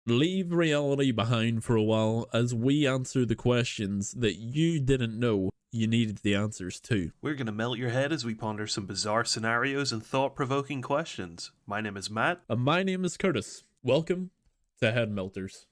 leave reality behind for a while as we answer the questions that you didn't know you needed the answers to. We're going to melt your head as we ponder some bizarre scenarios and thought-provoking questions. My name is Matt. And my name is Curtis. Welcome to Head Melters.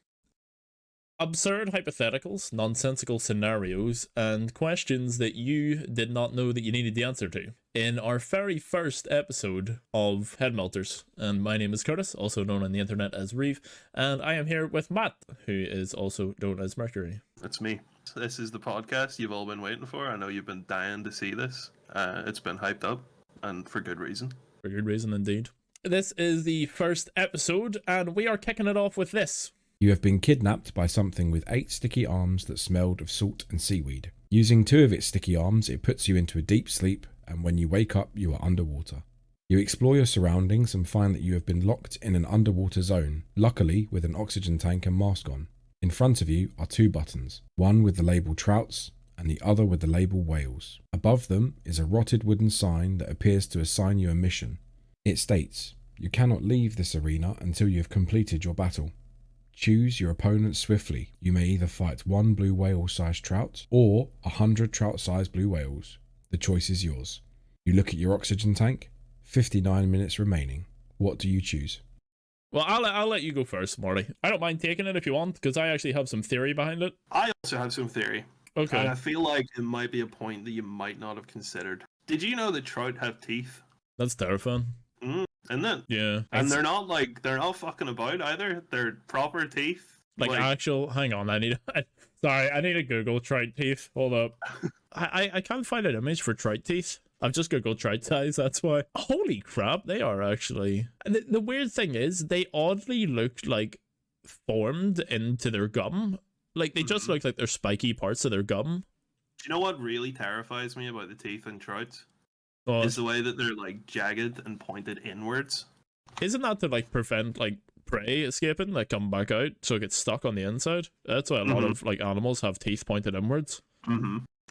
Absurd hypotheticals, nonsensical scenarios, and questions that you did not know that you needed the answer to. In our very first episode of Head Melters, and my name is Curtis, also known on the internet as Reeve, and I am here with Matt, who is also known as Mercury. That's me. This is the podcast you've all been waiting for. I know you've been dying to see this. It's been hyped up, and for good reason. For good reason indeed. This is the first episode, and we are kicking it off with this. You have been kidnapped by something with 8 sticky arms that smelled of salt and seaweed. Using 2 of its sticky arms, it puts you into a deep sleep, and when you wake up, you are underwater. You explore your surroundings and find that you have been locked in an underwater zone, luckily with an oxygen tank and mask on. In front of you are 2 buttons, one with the label Trouts and the other with the label Whales. Above them is a rotted wooden sign that appears to assign you a mission. It states, you cannot leave this arena until you have completed your battle. Choose your opponent swiftly. You may either fight 1 blue whale-sized trout or 100 trout-sized blue whales. The choice is yours. You look at your oxygen tank. 59 minutes remaining. What do you choose? Well, I'll let you go first, Marty. I don't mind taking it if you want, because I actually have some theory behind it. I also have some theory. Okay. And I feel like it might be a point that you might not have considered. Did you know that trout have teeth? That's terrifying. Isn't it? Yeah. And they're not fucking about either. They're proper teeth. Like actual, hang on, I need to Google trout teeth. Hold up. I can't find an image for trout teeth. I've just Googled trout size, that's why. Holy crap, they are actually. And the weird thing is, they oddly look like formed into their gum. Like, they just look like they're spiky parts of their gum. Do you know what really terrifies me about the teeth in trouts? Oh, is the way that they're like jagged and pointed inwards. Isn't that to like prevent like prey escaping, like come back out, so it gets stuck on the inside? That's why a lot of like animals have teeth pointed inwards.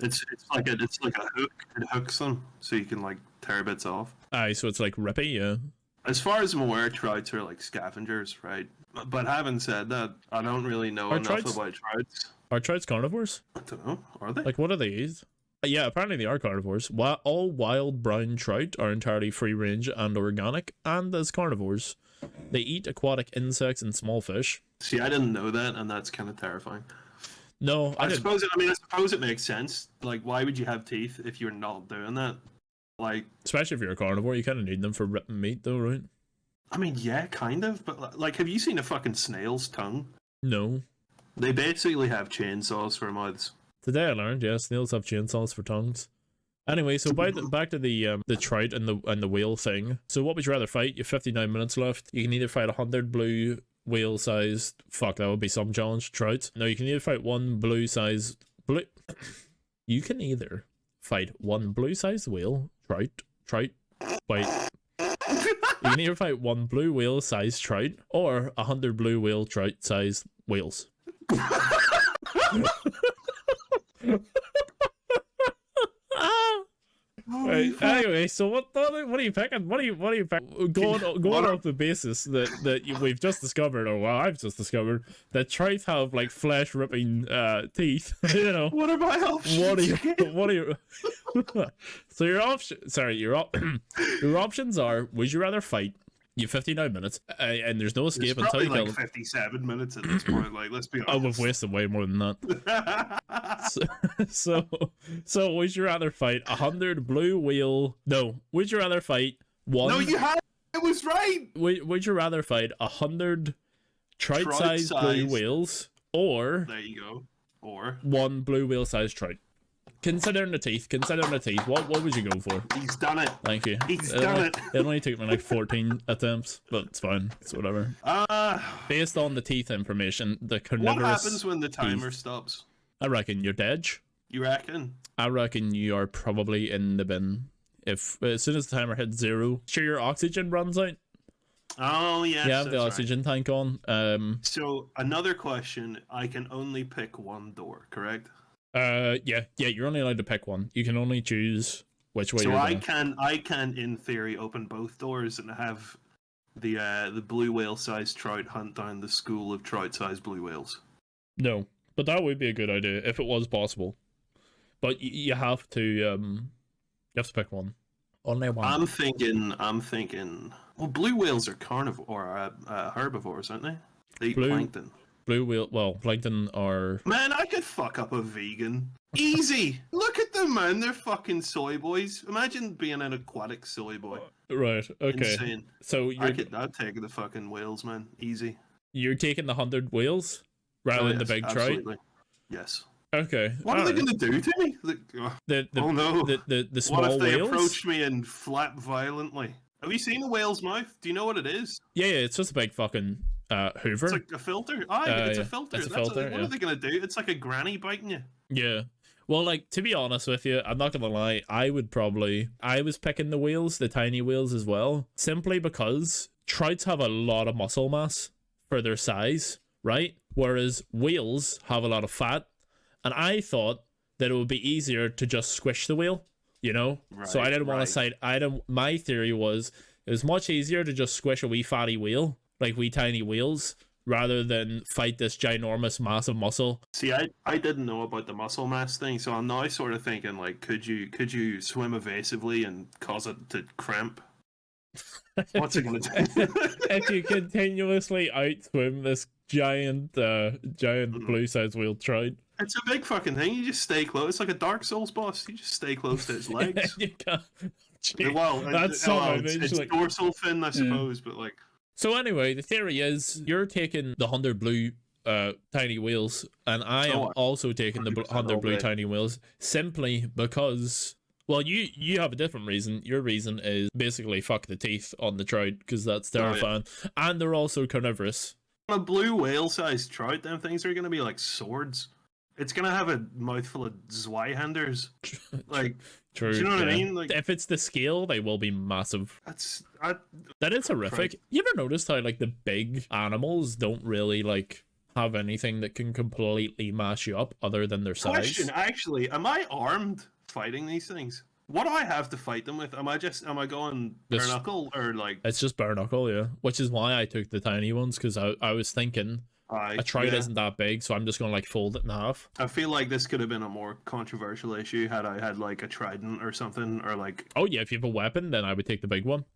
It's like a hook. It hooks them so you can like tear bits off. Aye, so it's like rippy, yeah. As far as I'm aware, trouts are like scavengers, right? But having said that, I don't really know enough about trouts. Are trouts carnivores? I don't know. Are they? Like, what do they eat? Yeah, apparently they are carnivores. All wild brown trout are entirely free range and organic, and as carnivores, they eat aquatic insects and small fish. See, I didn't know that, and that's kind of terrifying. No, I suppose it makes sense. Like, why would you have teeth if you're not doing that? Like, especially if you're a carnivore, you kind of need them for ripping meat, though, right? I mean, yeah, kind of, but like, have you seen a fucking snail's tongue? No. They basically have chainsaws for mouths. Today I learned, yeah, snails have chainsaws for tongues. Anyway, so back to the trout and the whale thing. So what would you rather fight? You have 59 minutes left. You can either fight 100 blue whale-sized, fuck, that would be some challenge, trout. No, you can either fight 1 blue-sized you can either fight 1 blue-sized whale, trout, wait. You can either fight 1 blue whale-sized trout or 100 blue whale trout-sized whales. Right. Anyway, so what are you picking? What are you picking? Going off the basis that we've just discovered, or well, I've just discovered that trout have like flesh ripping teeth. You know. What are my options? What are your so your your options are: would you rather fight? You have 59 minutes, and there's no escape until you kill 57 minutes at this point. Like, let's be honest. Oh, we've wasted way more than that. so would you rather fight 100 blue whale? No, would you rather fight 1? No, you had it was right. Would you rather fight 100 trout-sized blue whales, or there you go, or 1 blue whale-sized trout? Considering the teeth, what would you go for? He's done it. Thank you. He's done it. It only took me like 14 attempts, but it's fine. It's whatever. Based on the teeth information, the carnivorous. What happens when the timer stops? I reckon you're dead. You reckon? I reckon you are probably in the bin. If as soon as the timer hits 0, sure your oxygen runs out. Oh yes. You have the oxygen tank on. So another question: I can only pick 1 door, correct? Yeah, you're only allowed to pick one. You can only choose which way you're going. So I can, in theory, open both doors and have the blue whale-sized trout hunt down the school of trout-sized blue whales. No, but that would be a good idea if it was possible. But you have to pick one. Only one. I'm thinking. Well, blue whales are carnivore, herbivores, aren't they? They eat plankton. Blue whale. Well, plankton are. Man, I could fuck up a vegan. Easy. Look at them, man. They're fucking soy boys. Imagine being an aquatic soy boy. Right. Okay. Insane. So I'd take the fucking whales, man. Easy. You're taking the 100 whales rather than the big absolutely. trout. Yes. Okay. What are they going to do to me? Oh no. The small whales. What if they approach me and flap violently? Have you seen a whale's mouth? Do you know what it is? Yeah, it's just a big fucking Hoover. It's like a filter. It's a filter. It's a filter. What are they going to do? It's like a granny biting you. Yeah. Well, like, to be honest with you, I'm not gonna lie, I was picking the whales, the tiny whales as well, simply because trouts have a lot of muscle mass for their size, right? Whereas whales have a lot of fat, and I thought that it would be easier to just squish the whale, you know? Right, so I didn't want to say, my theory was, it was much easier to just squish a wee fatty whale, like wee tiny whales, rather than fight this ginormous massive muscle. See, I didn't know about the muscle mass thing, so I'm now sort of thinking, like, could you swim evasively and cause it to cramp? What's it gonna do? If you continuously outswim this giant blue-sized whale trout. It's a big fucking thing. You just stay close. It's like a Dark Souls boss. You just stay close to his legs. You can't. Well, That's it's like dorsal fin, I suppose, but like. So anyway, the theory is you're taking the 100 blue tiny whales, and I am also taking the 100 blue tiny whales simply because, well, you have a different reason. Your reason is basically fuck the teeth on the trout because that's terrifying, and they're also carnivorous. A blue whale-sized trout, them things are going to be like swords. It's going to have a mouthful of Zweihanders. Like, True, do you know what I mean? Like, if it's the scale, they will be massive. That is horrific. Right. You ever noticed how, like, the big animals don't really, like, have anything that can completely mash you up other than their size? Question, actually, am I armed fighting these things? What do I have to fight them with? Am I going bare knuckle or like? It's just bare knuckle, yeah. Which is why I took the tiny ones, because I was thinking a trout isn't that big, so I'm just gonna like fold it in half. I feel like this could have been a more controversial issue had I had like a trident or something, or like. Oh yeah, if you have a weapon, then I would take the big one.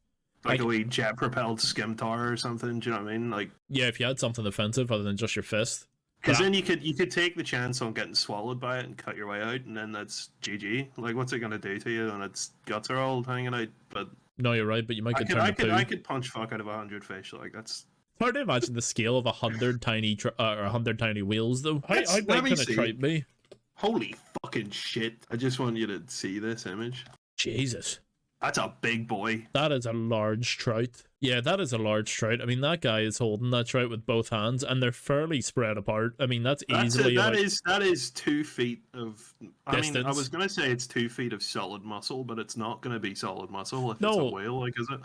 Like a wee jet-propelled scimitar or something. Do you know what I mean? Like. Yeah, if you had something offensive other than just your fist. Because then you could take the chance on getting swallowed by it and cut your way out, and then that's GG. Like, what's it gonna do to you when its guts are all hanging out? But no, you're right. But you might get turned to poo. I could punch fuck out of 100 fish. Like that's. It's hard to imagine the scale of 100 tiny or 100 tiny wheels though. How big can a trout be? Holy fucking shit! I just want you to see this image. Jesus. That's a big boy. That is a large trout. Yeah, that is a large trout. I mean, that guy is holding that trout with both hands, and they're fairly spread apart. I mean, that's easily that is 2 feet of. I distance. mean, I was gonna say it's 2 feet of solid muscle, but it's not gonna be solid muscle if it's a whale. Like, is it?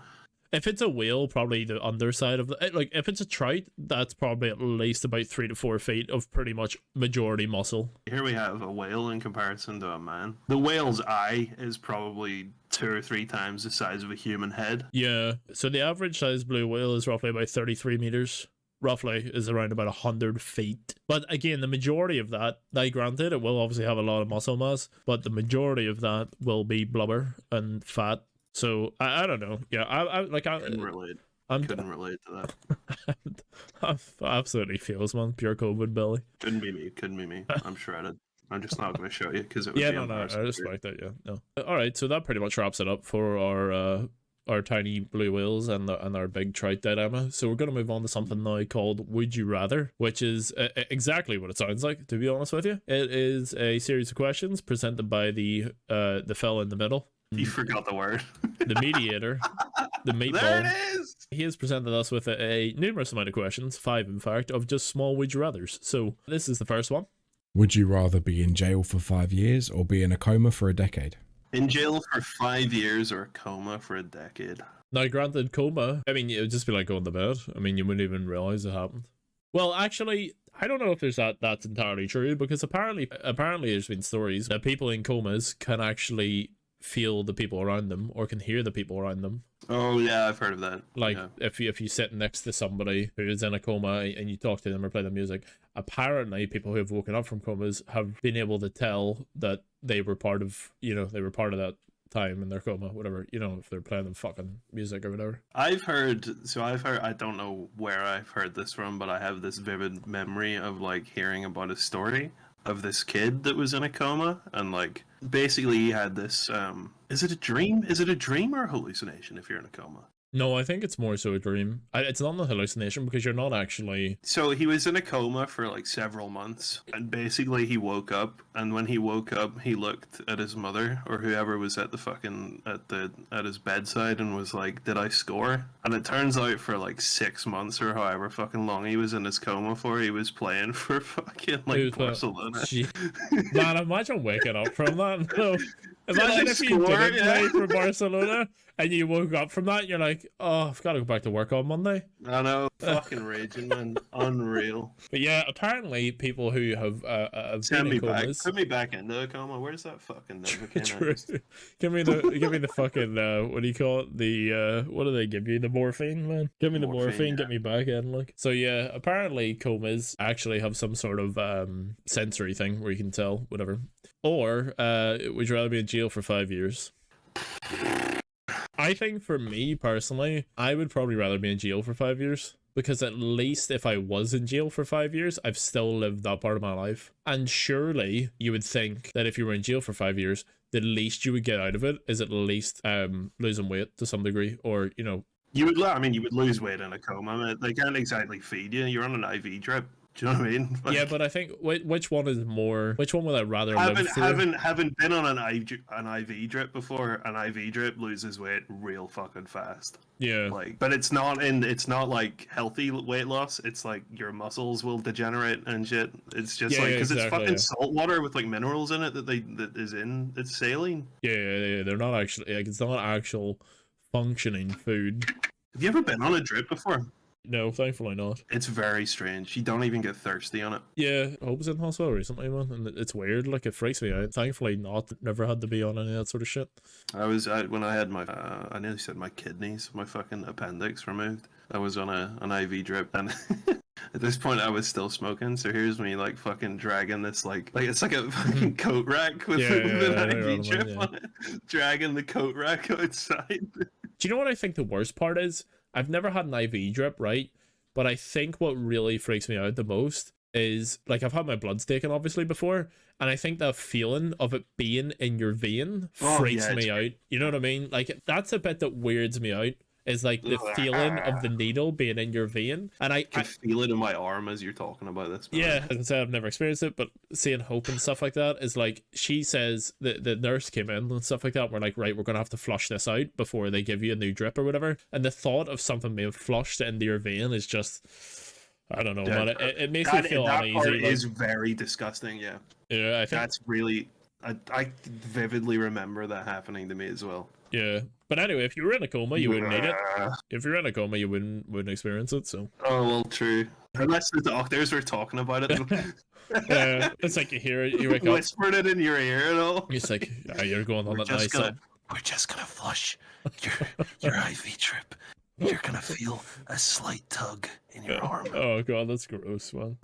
If it's a whale, probably the underside of the like. If it's a trout, that's probably at least about 3 to 4 feet of pretty much majority muscle. Here we have a whale in comparison to a man. The whale's eye is probably 2 or 3 times the size of a human head. Yeah. So the average size blue whale is roughly about 33 meters. Roughly is around about 100 feet. But again, the majority of that, now granted, it will obviously have a lot of muscle mass, but the majority of that will be blubber and fat. So I don't know. Yeah, I couldn't relate. Couldn't relate to that. I'm absolutely feels, man. Pure COVID belly. Couldn't be me. I'm shredded. I'm just not going to show you because it would be embarrassing. I respect that. Yeah, no. All right, so that pretty much wraps it up for our tiny blue whales and our big trout dilemma. So we're going to move on to something now called Would You Rather, which is exactly what it sounds like, to be honest with you. It is a series of questions presented by the fella in the middle. You forgot the word. The mediator, the meatball. There it is! He has presented us with a numerous amount of questions, 5 in fact, of just small would you rathers. So this is the first one. Would you rather be in jail for 5 years or be in a coma for a decade? In jail for 5 years or a coma for a decade. Now, granted, coma, I mean, it would just be like going to bed. I mean, you wouldn't even realize it happened. Well, actually, I don't know if that's entirely true, because apparently there's been stories that people in comas can actually feel the people around them or can hear the people around them. Oh yeah, I've heard of that. Like yeah. if you sit next to somebody who is in a coma and you talk to them or play the music, apparently people who have woken up from comas have been able to tell that they were part of that time in their coma, whatever, if they're playing them fucking music or whatever. I've heard, I don't know where I've heard this from, but I have this vivid memory of like hearing about a story of this kid that was in a coma, and like basically he had this is it a dream or a hallucination if you're in a coma? No, I think it's more so a dream. It's not a hallucination because you're not actually... So he was in a coma for like several months, and basically he woke up, and when he woke up, he looked at his mother or whoever was at the fucking at his bedside and was like, "Did I score?" And it turns out for like 6 months or however fucking long he was in his coma for, he was playing for fucking like Barcelona. Man, imagine waking up from that. No. Imagine if you didn't play for Barcelona and you woke up from that and you're like, oh, I've got to go back to work on Monday. I know, fucking raging, man. Unreal. But yeah, apparently people who have Send been me in comas... back. Put me back into a coma. Where's that fucking Novocaine? True. Give me the fucking what do you call it? The what do they give you? The morphine, man. Give me the morphine, yeah. Get me back in, like. So yeah, apparently comas actually have some sort of sensory thing where you can tell whatever. Or would you rather be in jail for 5 years? I think for me personally, I would probably rather be in jail for 5 years. Because at least if I was in jail for 5 years, I've still lived that part of my life. And surely you would think that if you were in jail for 5 years, the least you would get out of it is at least losing weight to some degree, or you would lose weight in a coma. I mean, they can't exactly feed you. You're on an IV drip. Do you know what I mean? Like, yeah, but I think which one is more? Which one would I rather live through? Haven't been on an IV drip before. An IV drip loses weight real fucking fast. Yeah, like, but it's not like healthy weight loss. It's like your muscles will degenerate and shit. It's just because it's fucking salt water with like minerals in it it's saline. Yeah. They're not actually it's not actual functioning food. Have you ever been on a drip before? No, thankfully not. It's very strange. You don't even get thirsty on it. Yeah, I was in hospital recently, man, and it's weird. Like, it freaks me out. Thankfully not. Never had to be on any of that sort of shit. When I had my, I nearly said my kidneys, my fucking appendix removed. I was on an IV drip, and at this point I was still smoking, so here's me like fucking dragging this like it's like a fucking coat rack with an IV drip on it. Dragging the coat rack outside. Do you know what I think the worst part is? I've never had an IV drip, right? But I think what really freaks me out the most is, like, I've had my bloods taken, obviously, before, and I think the feeling of it being in your vein freaks me out. You know what I mean? Like, that's a bit that weirds me out, is, like, the feeling of the needle being in your vein. And I can feel it in my arm as you're talking about this. Man. Yeah, as I said, I've never experienced it, but seeing Hope and stuff like that is like, she says, the nurse came in and stuff like that, we're like, right, we're going to have to flush this out before they give you a new drip or whatever. And the thought of something being flushed into your vein is just, I don't know, man. It makes me feel uneasy. That part is very disgusting, yeah. Yeah, I think that's really... I vividly remember that happening to me as well. Yeah, but anyway, if you were in a coma, you wouldn't need it. If you're in a coma, you wouldn't experience it. So. Oh well, true. Unless the doctors were talking about it. Yeah, it's like you hear it, you wake up, whispered it in your ear and all. It's like, you're going on that nice. We're just gonna flush your IV drip. You're gonna feel a slight tug in your arm. Oh god, that's gross, man.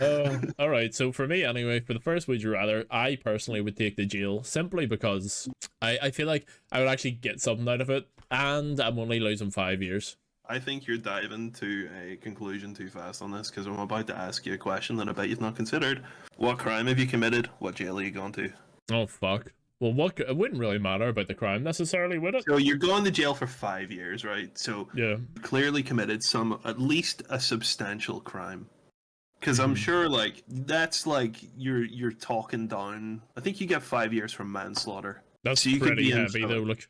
All right, so for me anyway, for the first would you rather, I personally would take the jail simply because I feel like I would actually get something out of it, and I'm only losing 5 years. I think you're diving to a conclusion too fast on this, because I'm about to ask you a question that I bet you've not considered. What crime have you committed? What jail are you going to? Oh fuck. Well, it wouldn't really matter about the crime necessarily, would it? So you're going to jail for 5 years, right? So yeah, clearly committed at least a substantial crime. Because I'm sure, like, that's like you're talking down. I think you get 5 years for manslaughter. That's so pretty heavy, though. Look,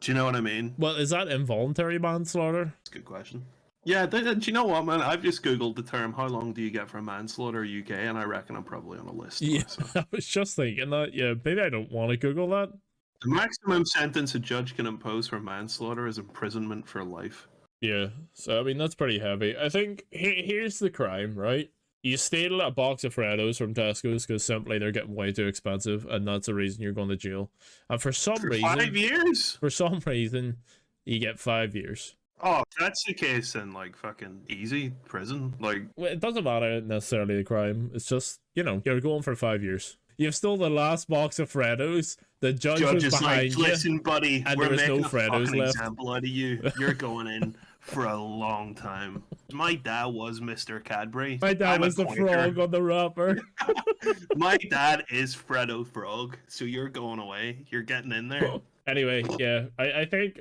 do you know what I mean? Well, is that involuntary manslaughter? That's a good question. Yeah, do you know what, man? I've just googled the term. How long do you get for manslaughter UK? And I reckon I'm probably on a list. Yeah, I was just thinking that. Yeah, maybe I don't want to Google that. The maximum sentence a judge can impose for manslaughter is imprisonment for life. Yeah, so I mean that's pretty heavy. I think here's the crime, right? You steal a box of Freddos from Tesco's because simply they're getting way too expensive, and that's the reason you're going to jail. And for some For reason, 5 years? for some reason, you get 5 years. Oh, if that's the case, then like fucking easy prison. Like, Well, it doesn't matter necessarily the crime. It's just, you know, you're going for 5 years. You've stole the last box of Freddos. The judge was is behind like, you. listen, buddy, and we're there was no making a Freddos fucking left." example out of you. You're going in for a long time. My dad was Mr. Cadbury. My dad I'm a was the Quaker. frog on the wrapper. My dad is Freddo Frog, so you're going away. You're getting in there. Anyway, yeah, I think,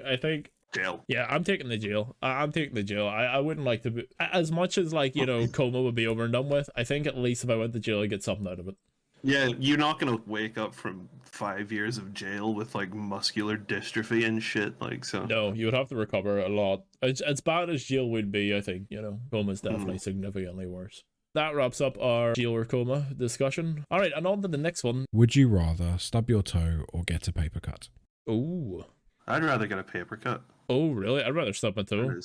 Jail. yeah, I'm taking the jail. I'm taking the jail. I wouldn't like to be, as much as like, you know, coma would be over and done with. I think at least if I went to jail, I'd get something out of it. Yeah, you're not gonna wake up from 5 years of jail with like muscular dystrophy and shit. Like, so. No, you would have to recover a lot. As bad as jail would be, I think, you know, coma is definitely significantly worse. That wraps up our jail or coma discussion. All right, and on to the next one. Would you rather stub your toe or get a paper cut? Ooh. I'd rather get a paper cut. Oh, really? I'd rather stub my toe.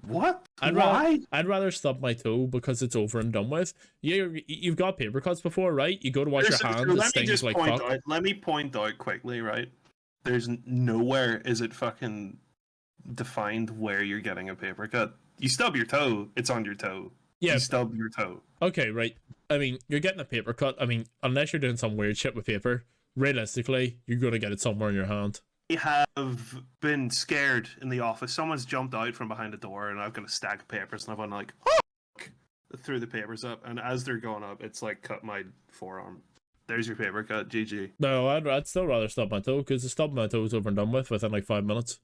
What? I'd Why? rather stub my toe because it's over and done with. You've got paper cuts before, right? You go to wash your hands, it stings like fuck. Let me point out quickly, right? There's nowhere is it fucking defined where you're getting a paper cut. You stub your toe, it's on your toe. Yeah. You stub your toe. Okay, right. I mean, you're getting a paper cut. I mean, unless you're doing some weird shit with paper, realistically, you're going to get it somewhere in your hand. I have been scared in the office. Someone's jumped out from behind a door and I've got a stack of papers and I've gone like, oh, fuck, threw the papers up, and as they're going up, it's like cut my forearm. There's your paper cut, GG. No, I'd still rather stub my toe because the stub my toe is over and done with within like 5 minutes.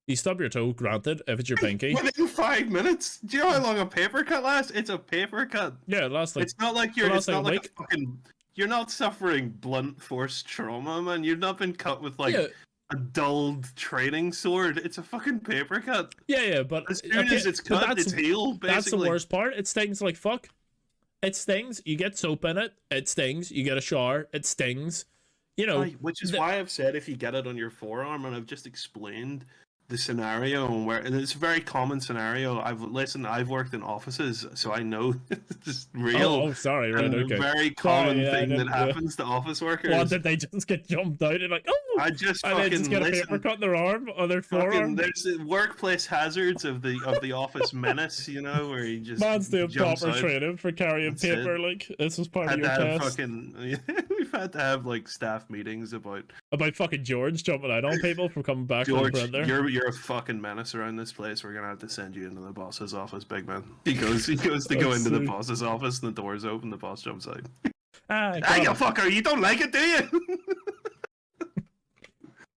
You stub your toe, granted, if it's your pinky. Within 5 minutes? Do you know how long a paper cut lasts? It's a paper cut. Yeah, it lasts like... It's not like you're. it It's lasts like not a like week. a fucking. You're not suffering blunt force trauma, man. You've not been cut with like Yeah. a dulled training sword. It's a fucking paper cut. Yeah, but... As soon as it's but cut, it's healed. Basically. That's the worst part. It stings like fuck. It stings. You get soap in it. It stings. You get a shower. It stings. You know... Which is why I've said if you get it on your forearm, and I've just explained the scenario and it's a very common scenario. I've worked in offices, so I know it's real. Oh, sorry, right, and okay. a very common Sorry, yeah, thing that yeah. happens to office workers. What, did they just get jumped out and like, oh, I just and fucking they just get a listen. paper cut in their arm or their Fucking, forearm? there's the workplace hazards of the office menace, you know, where he just Man's doing jumps proper out. training for carrying That's paper. it. Like, this was part of Had your to have test. fucking, we've had to have like staff meetings about About fucking George jumping out on people for coming back from the George. printer. You're a fucking menace around this place. We're gonna have to send you into the boss's office, big man. He goes to go Let's into the see. boss's office, and the door's open. The boss jumps out. Ah, Ah, you got fucker! You don't like it, do you? it.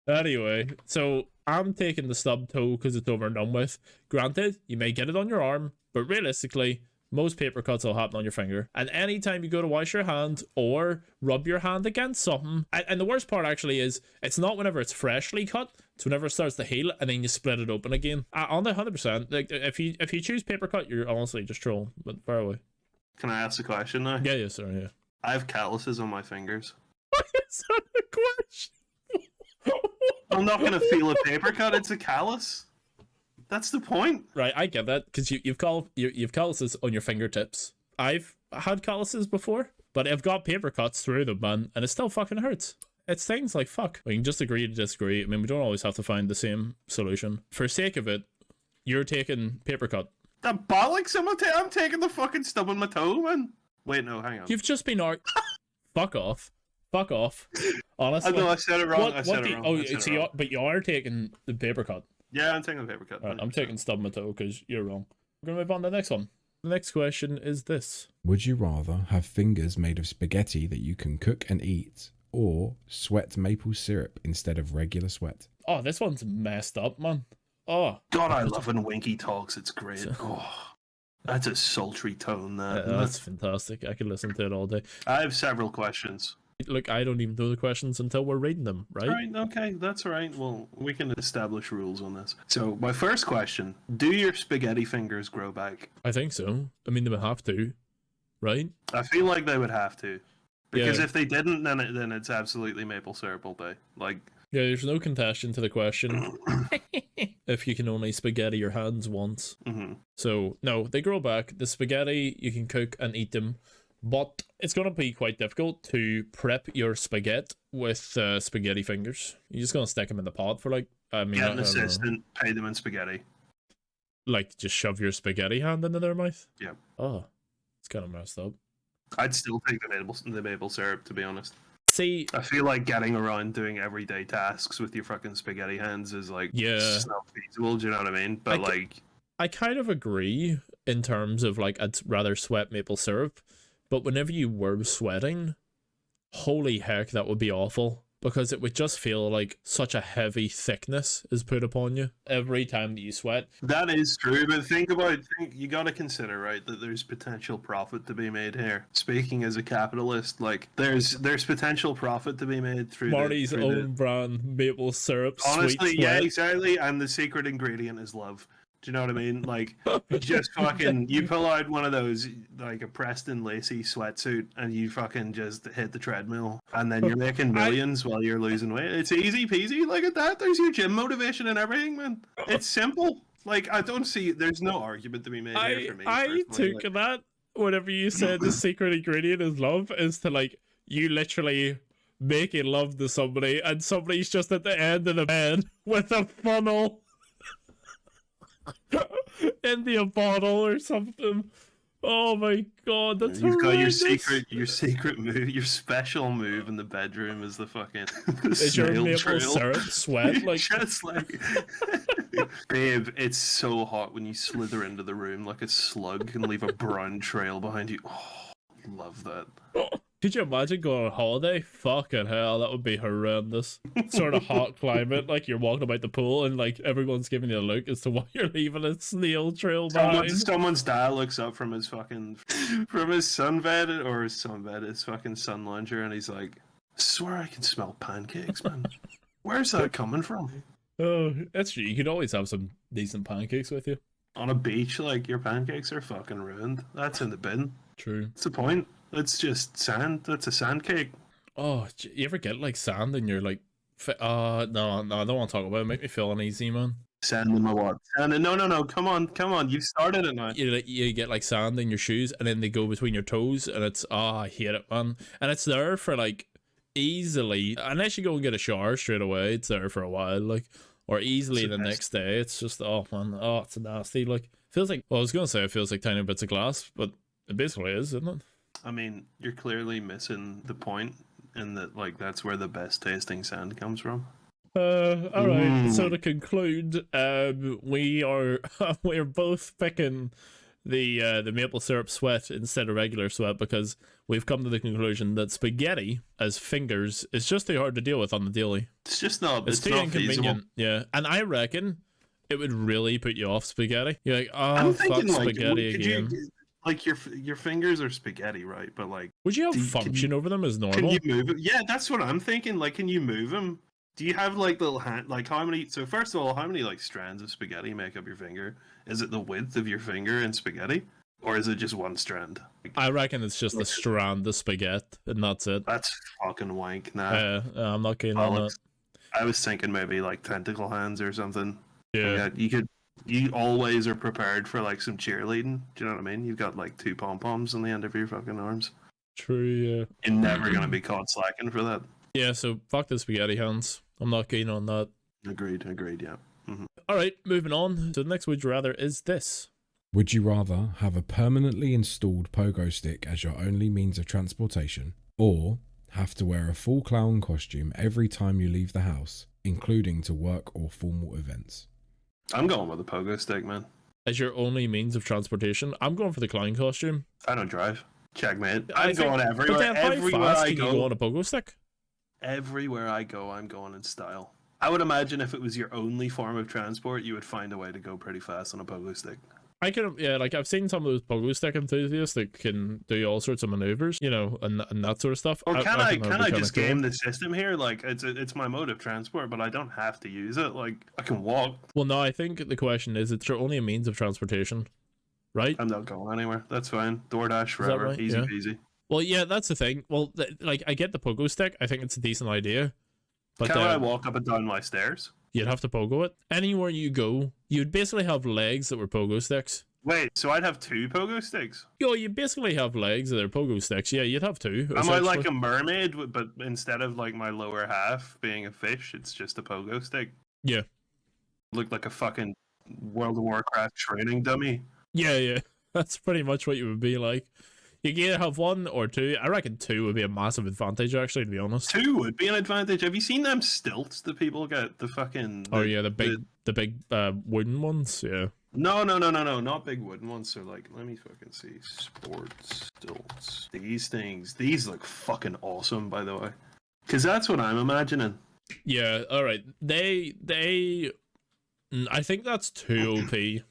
Anyway, so I'm taking the stub toe because it's over and done with. Granted, you may get it on your arm, but realistically, most paper cuts will happen on your finger. And anytime you go to wash your hand or rub your hand against something, and the worst part actually is, it's not whenever it's freshly cut, it's whenever it starts to heal and then you split it open again. On the 100%, like if you choose paper cut, you're honestly just trolling, but far away. Can I ask a question now? Yeah, yes, sir, yeah. I have calluses on my fingers. Is that a question? I'm not gonna feel a paper cut. It's a callus. That's the point. Right, I get that, because you've calluses on your fingertips. I've had calluses before, but I've got paper cuts through them, man, and it still fucking hurts. It's things like fuck. We can just agree to disagree. I mean, we don't always have to find the same solution. For sake of it, you're taking paper cut. The bollocks! I'm taking the fucking stub on my toe, man. Wait, no, hang on. You've just been fuck off. Fuck off. Honestly. I know I said it wrong. I said it wrong. Oh, I said it so wrong. but you are taking the paper cut. Yeah, I'm taking the paper cut. Right, I'm taking stub my toe because you're wrong. We're gonna move on to the next one. The next question is this. Would you rather have fingers made of spaghetti that you can cook and eat, or sweat maple syrup instead of regular sweat? Oh, this one's messed up, man. Oh. God, I love when Winky talks. It's great. Oh, that's a sultry tone. That's fantastic. I could listen to it all day. I have several questions. Look, I don't even know the questions until we're reading them, right? All right, okay, that's all right. Well, we can establish rules on this. So, my first question, do your spaghetti fingers grow back? I think so. I mean, they would have to, right? I feel like they would have to. Because Yeah. if they didn't, then it's absolutely maple syrup all day. Like, Yeah, there's no contestation to the question. If you can only spaghetti your hands once. So, no, they grow back. The spaghetti, you can cook and eat them. But it's going to be quite difficult to prep your spaghetti with spaghetti fingers. You're just going to stick them in the pot for like, I mean, Get an assistant, pay them in spaghetti. Like, just shove your spaghetti hand into their mouth? Yeah. Oh, it's kind of messed up. I'd still take the maple syrup, to be honest. See, I feel like getting around doing everyday tasks with your fucking spaghetti hands is like, yeah, it's not feasible. Do you know what I mean? But I kind of agree in terms of like, I'd rather sweat maple syrup, but whenever you were sweating, holy heck, that would be awful. Because it would just feel like such a heavy thickness is put upon you every time that you sweat. That is true, but you got to consider, right, that there's potential profit to be made here. Speaking as a capitalist, like there's potential profit to be made through Marty's own brand maple syrup. Honestly, sweet yeah, sweat. exactly. And the secret ingredient is love. Do you know what I mean? Like, you just fucking, you pull out one of those, like a Preston Lacey sweatsuit, and you fucking just hit the treadmill, and then you're making millions while you're losing weight. It's easy peasy. Look at that. There's your gym motivation and everything, man. It's simple. Like, I don't see, there's no argument to be made here for me. I took that, whenever you said the secret ingredient is love, is to like, you literally making love to somebody, and somebody's just at the end of the bed with a funnel. Into a bottle or something. Oh my god, that's You've horrendous. got your secret move, your special move in the bedroom is the fucking is your maple trail. syrup sweat like just like babe, it's so hot when you slither into the room like a slug and leave a brown trail behind you. Oh, love that. Could you imagine going on holiday? Fucking hell, that would be horrendous. Sort of hot climate, like you're walking about the pool and like everyone's giving you a look as to why you're leaving a snail trail behind. Someone's dad looks up from his fucking sunbed or his fucking sun lounger, and he's like, I swear I can smell pancakes, man. Where's that coming from? Oh, that's true. You could always have some decent pancakes with you. On a beach, like, your pancakes are fucking ruined. That's in the bin. True. What's the point? It's just sand. That's a sand cake. Oh, you ever get like sand and you're like, no, I don't want to talk about it. Make me feel uneasy, man. Sand in my what? Sand. No. Come on. You've started it now. You get like sand in your shoes and then they go between your toes and it's, I hate it, man. And it's there for like easily, unless you go and get a shower straight away, it's there for a while, like, or easily the next day. It's just, oh man, oh, it's nasty. Like, feels like, well, I was going to say it feels like tiny bits of glass, but it basically is, isn't it? I mean, you're clearly missing the point in that, like, that's where the best tasting sand comes from. All right. So to conclude, we're both picking the maple syrup sweat instead of regular sweat because we've come to the conclusion that spaghetti as fingers is just too hard to deal with on the daily. It's just not. It's too not inconvenient. feasible. Yeah, and I reckon it would really put you off spaghetti. You're like, I'm oh, fuck thinking, like, spaghetti could again. Like your fingers are spaghetti, right? But like, Would you have function over them as normal? Can you move it? Yeah, that's what I'm thinking. Like, can you move them? Do you have like little hand? Like, how many? So first of all, how many like strands of spaghetti make up your finger? Is it the width of your finger in spaghetti, or is it just one strand? Like, I reckon it's just a strand of spaghetti, and that's it. That's fucking wank. Nah, I'm not keen on that. I was thinking maybe like tentacle hands or something. Yeah, you could. You always are prepared for like some cheerleading. Do you know what I mean? You've got like 2 pom-poms on the end of your fucking arms. True, yeah. You're never going to be caught slacking for that. Yeah, so fuck the spaghetti hands. I'm not keen on that. Agreed, yeah. Alright, moving on. So the next would you rather is this. Would you rather have a permanently installed pogo stick as your only means of transportation, or have to wear a full clown costume every time you leave the house, including to work or formal events? I'm going with a pogo stick, man. As your only means of transportation, I'm going for the clown costume. I don't drive. Checkmate. I'm going everywhere. But then everywhere how fast I can go, you go on a pogo stick? Everywhere I go, I'm going in style. I would imagine if it was your only form of transport, you would find a way to go pretty fast on a pogo stick. I can, yeah, like I've seen some of those pogo stick enthusiasts that can do all sorts of maneuvers, you know, and that sort of stuff. Or can I just cool. game the system here? Like, it's my mode of transport, but I don't have to use it. Like, I can walk. Well, no, I think the question is, it's your only means of transportation, right? I'm not going anywhere. That's fine. DoorDash forever. Right? Easy Yeah. peasy. Well, yeah, that's the thing. Well, like, I get the pogo stick. I think it's a decent idea. But Can I walk up and down my stairs? you'd have to pogo it. Anywhere you go, you'd basically have legs that were pogo sticks. Wait, so I'd have 2 pogo sticks? Yo, you basically have legs that are pogo sticks. Yeah, you'd have 2. Am I like a mermaid, but instead of like my lower half being a fish, it's just a pogo stick? Yeah. Look like a fucking World of Warcraft training dummy. Yeah. That's pretty much what you would be like. You can either have 1 or 2. I reckon 2 would be a massive advantage, actually, to be honest. 2 would be an advantage. Have you seen them stilts that people get? The fucking... Oh yeah, the big wooden ones. Yeah. No, not big wooden ones. So like, let me fucking see. Sports stilts. These things. These look fucking awesome, by the way. Because that's what I'm imagining. Yeah. All right. They. I think that's too OP.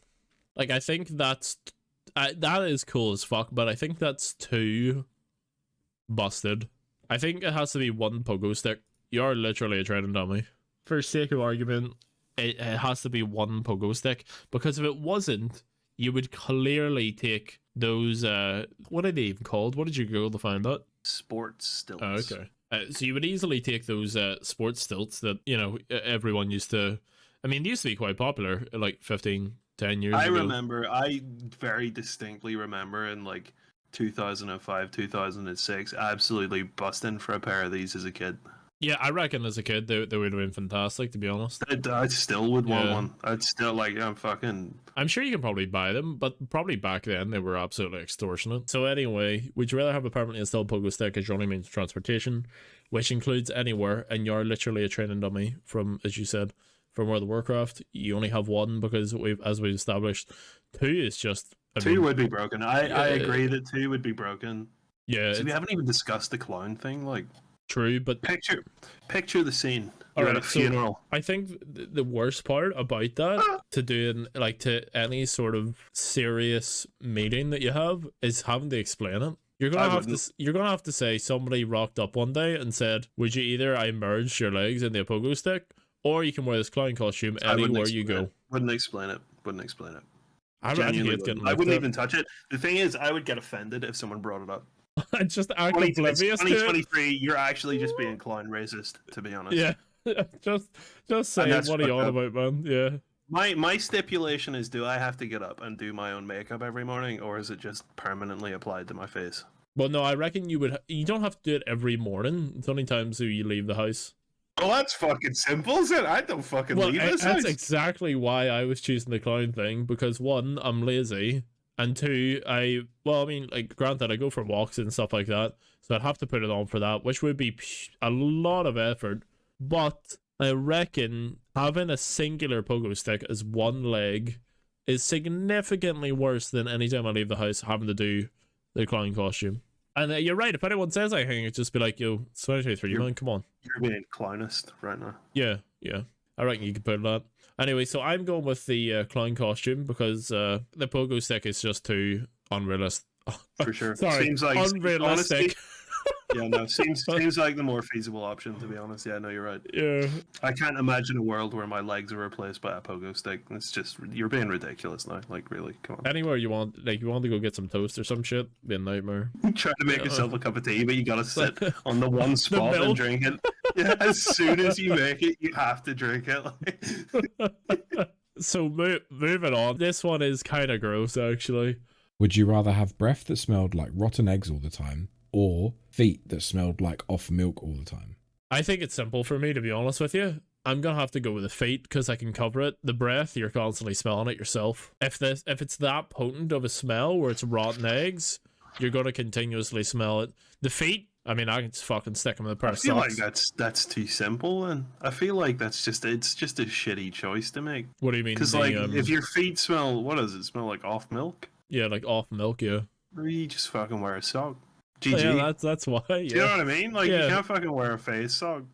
Like, I think that is cool as fuck, but I think that's too busted. I think it has to be 1 pogo stick. You're literally a training dummy. For sake of argument, it has to be 1 pogo stick, because if it wasn't, you would clearly take those what are they even called? What did you Google to find that? Sports stilts. Oh, okay. So you would easily take those sports stilts that, you know, everyone used to... I mean, they used to be quite popular like 10 years ago. I very distinctly remember in like 2005, 2006, absolutely busting for a pair of these as a kid. Yeah, I reckon as a kid they would have been fantastic, to be honest. I still would want one. I'd still like, I'm sure you can probably buy them, but probably back then they were absolutely extortionate. So anyway, would you rather have a permanently installed pogo stick as your only means of transportation, which includes anywhere, and you're literally a training dummy from, as you said, from World of Warcraft? You only have 1 because as we've established, 2 is just... 2 would be broken. I agree that 2 would be broken. Yeah. So we haven't even discussed the clown thing, like... True, but picture the scene. You're right, at a funeral. So I think the worst part about that to any sort of serious meeting that you have is having to explain it. You're gonna have to say somebody rocked up one day and said, "Would you either I merged your legs into a pogo stick, or you can wear this clown costume anywhere you go." Wouldn't explain it. I wouldn't even touch it. The thing is, I would get offended if someone brought it up. Just act oblivious. 2023, you're actually just being clown racist, to be honest. Yeah, just saying what are you on about, man? Yeah. My stipulation is, do I have to get up and do my own makeup every morning, or is it just permanently applied to my face? Well, no, I reckon you don't have to do it every morning. It's only times you leave the house. Well, that's fucking simple, is it? I don't fucking leave this house. That's exactly why I was choosing the clown thing, because 1, I'm lazy. And 2, granted, I go for walks and stuff like that, so I'd have to put it on for that, which would be a lot of effort. But I reckon having a singular pogo stick as 1 leg is significantly worse than any time I leave the house having to do the clown costume. And you're right, if anyone says anything, it'd just be like, yo, it's 2023, man, come on. You're being clownist right now. Yeah. I reckon you could put that. Anyway, so I'm going with the clown costume because the pogo stick is just too unrealistic. For sure. Sorry, seems like unrealistic. Honestly, yeah, no, seems like the more feasible option, to be honest. Yeah, no, you're right. Yeah. I can't imagine a world where my legs are replaced by a pogo stick. It's just, you're being ridiculous now. Like, really, come on. Anywhere you want, like, you want to go get some toast or some shit, be a nightmare. Trying to make yourself a cup of tea, but you gotta sit on the one spot and drink it. Yeah, as soon as you make it, you have to drink it. So moving on. This one is kind of gross, actually. Would you rather have breath that smelled like rotten eggs all the time, or feet that smelled like off milk all the time? I think it's simple for me, to be honest with you. I'm gonna have to go with the feet because I can cover it. The breath, you're constantly smelling it yourself. If it's that potent of a smell where it's rotten eggs, you're gonna continuously smell it. The feet, I mean, I can just fucking stick them in the pair of socks. I feel like that's too simple, and I feel like it's just a shitty choice to make. What do you mean? Because if your feet smell, what does it smell like? Off milk? Yeah, like off milk. Yeah. Or you just fucking wear a sock. GG. Yeah, that's why. Yeah. Do you know what I mean? Like, you can't fucking wear a face sock.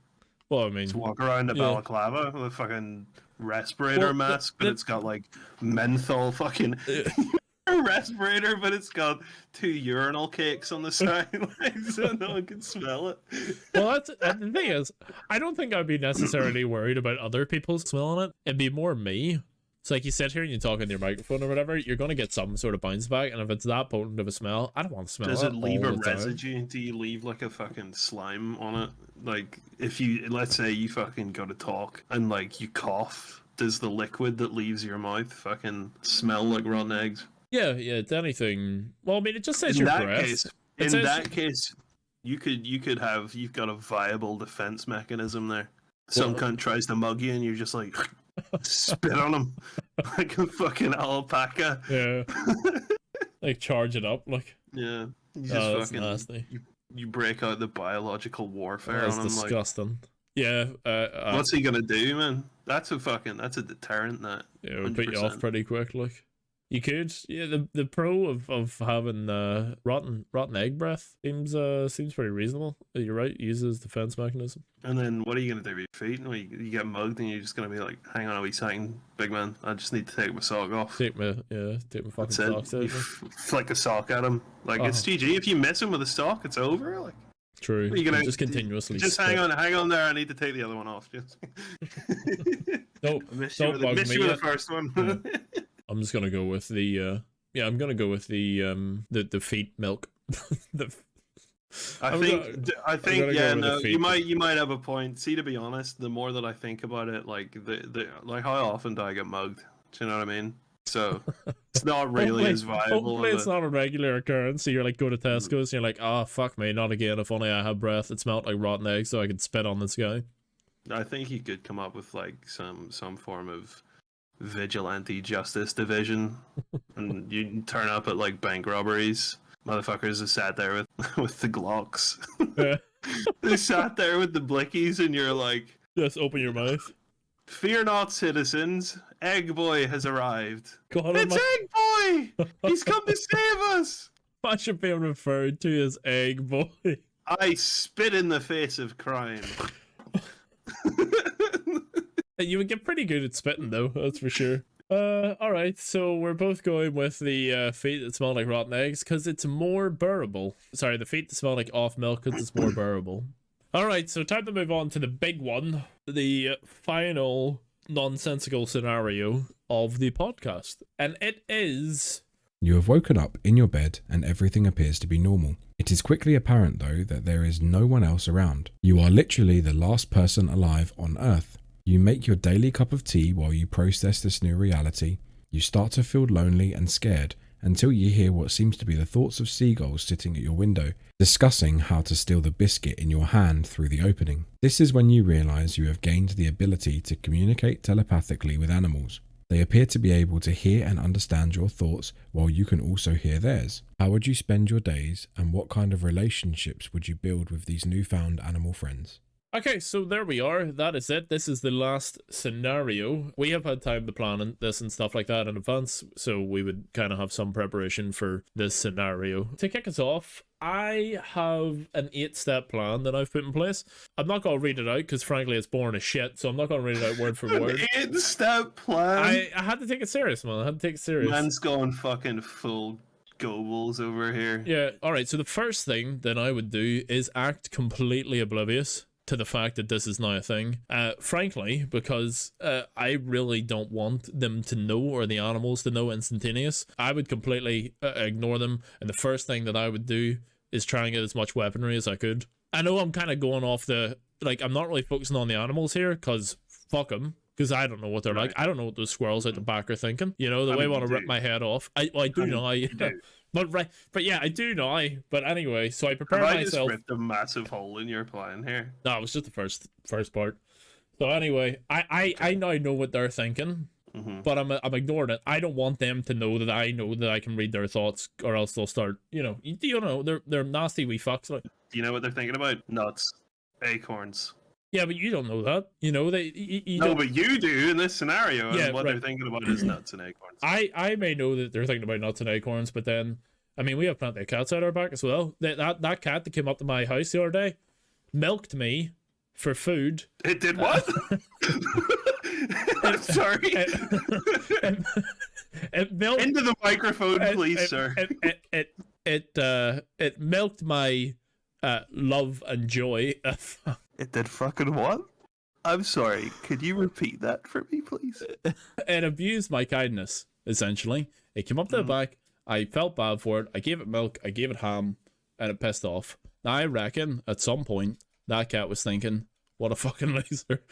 Well, I mean, just walk around a balaclava with a fucking respirator mask, but it's got like menthol fucking respirator, but it's got 2 urinal cakes on the side, so no one can smell it. Well, the thing is, I don't think I'd be necessarily worried about other people smelling it. It'd be more me. So like you sit here and you talk into your microphone or whatever, you're going to get some sort of bounce back, and if it's that potent of a smell, I don't want to smell it. Does it leave a residue? Do you leave like a fucking slime on it? like, if you, let's say you fucking go to talk and like you cough, does the liquid that leaves your mouth fucking smell like rotten eggs? Yeah, it's anything. Well, I mean, it just says In your that breath. case, you've got a viable defense mechanism there. Some cunt tries to mug you and you're just like spit on him like a fucking alpaca. Yeah. Like charge it up, like. Yeah. You just That's fucking nasty. you break out the biological warfare That's on him. disgusting. Yeah. What's he gonna do, man? That's a deterrent. That Yeah, it would put you off 100%. pretty quick, like. You could, yeah. The pro of having rotten egg breath seems pretty reasonable. You're right. Uses defense mechanism. And then what are you gonna do with your feet? When you get mugged and you're just gonna be like, "Hang on a wee second, big man. I just need to take my sock off." Take my fucking That's socks it. out. You flick a sock at him. Like, it's GG. If you miss him with a sock, it's over. Like, True. What are you gonna just continuously. Just spit. hang on there. I need to take the other one off. Just. Nope. I missed you with the first one. Yeah. I'm just gonna go with the I'm gonna go with the feet milk. I think yeah, no, you might have a point. See, to be honest, the more that I think about it, like like how often do I get mugged? Do you know what I mean? So it's not really as viable. Hopefully it's not a regular occurrence. So you're like, go to Tesco's and you're like, oh fuck me, not again. If only I had breath that smelled like rotten eggs so I could spit on this guy. I think you could come up with like some form of vigilante justice division, and you turn up at like bank robberies. Motherfuckers have sat there with the Glocks. Yeah. They sat there with the blickies, and you're like, just open your mouth. Fear not, citizens. Egg Boy has arrived. God, It's Egg Boy! He's come to save us! I should be referred to as Egg Boy. I spit in the face of crime. You would get pretty good at spitting, though, that's for sure. Alright, so we're both going with the feet that smell like rotten eggs, because it's more bearable. Sorry, the feet that smell like off milk, because it's more bearable. Alright, so time to move on to the big one. The final nonsensical scenario of the podcast. And it is... You have woken up in your bed and everything appears to be normal. It is quickly apparent, though, that there is no one else around. You are literally the last person alive on Earth. You make your daily cup of tea while you process this new reality. You start to feel lonely and scared until you hear what seems to be the thoughts of seagulls sitting at your window, discussing how to steal the biscuit in your hand through the opening. This is when you realise you have gained the ability to communicate telepathically with animals. They appear to be able to hear and understand your thoughts while you can also hear theirs. How would you spend your days, and what kind of relationships would you build with these newfound animal friends? Okay, so there we are. That is it. This is the last scenario. We have had time to plan this and stuff like that in advance, so we would kind of have some preparation for this scenario. To kick us off, I have an 8-step plan that I've put in place. I'm not going to read it out because frankly it's boring as shit, so I'm not going to read it out word for word. An 8-step plan? I had to take it serious, man. I had to take it serious. Man's going fucking full Goebbels over here. Yeah, alright, so the first thing that I would do is act completely oblivious to the fact that this is now a thing. Frankly, because I really don't want them to know, or the animals to know instantaneous. I would completely ignore them, and the first thing that I would do is try and get as much weaponry as I could. I know I'm kind of going off the, like, I'm not really focusing on the animals here, because fuck them. Because I don't know what they're like. I don't know what those squirrels out the back are thinking. You know, they want to rip my head off. I do know. But yeah, I do know. But anyway, so I prepare myself. I just ripped a massive hole in your plan here. No, it was just the first part. So anyway, I now know what they're thinking, but I'm ignoring it. I don't want them to know that I know that I can read their thoughts, or else they'll start. You know, they're nasty wee fucks. Like. Do you know what they're thinking about? Nuts, acorns. Yeah, but you don't know that. You know, no, but you do in this scenario. Yeah, and what right. they're thinking about is nuts and acorns. I may know that they're thinking about nuts and acorns, but then, I mean, we have plenty of cats out our back as well. That cat that came up to my house the other day milked me for food. It did what? I'm sorry. It milked into the microphone, please, sir. It milked my love and joy. It did fucking what? I'm sorry. Could you repeat that for me, please? It abused my kindness, essentially. It came up to the back. I felt bad for it. I gave it milk. I gave it ham, and it pissed off. Now, I reckon at some point that cat was thinking, what a fucking loser.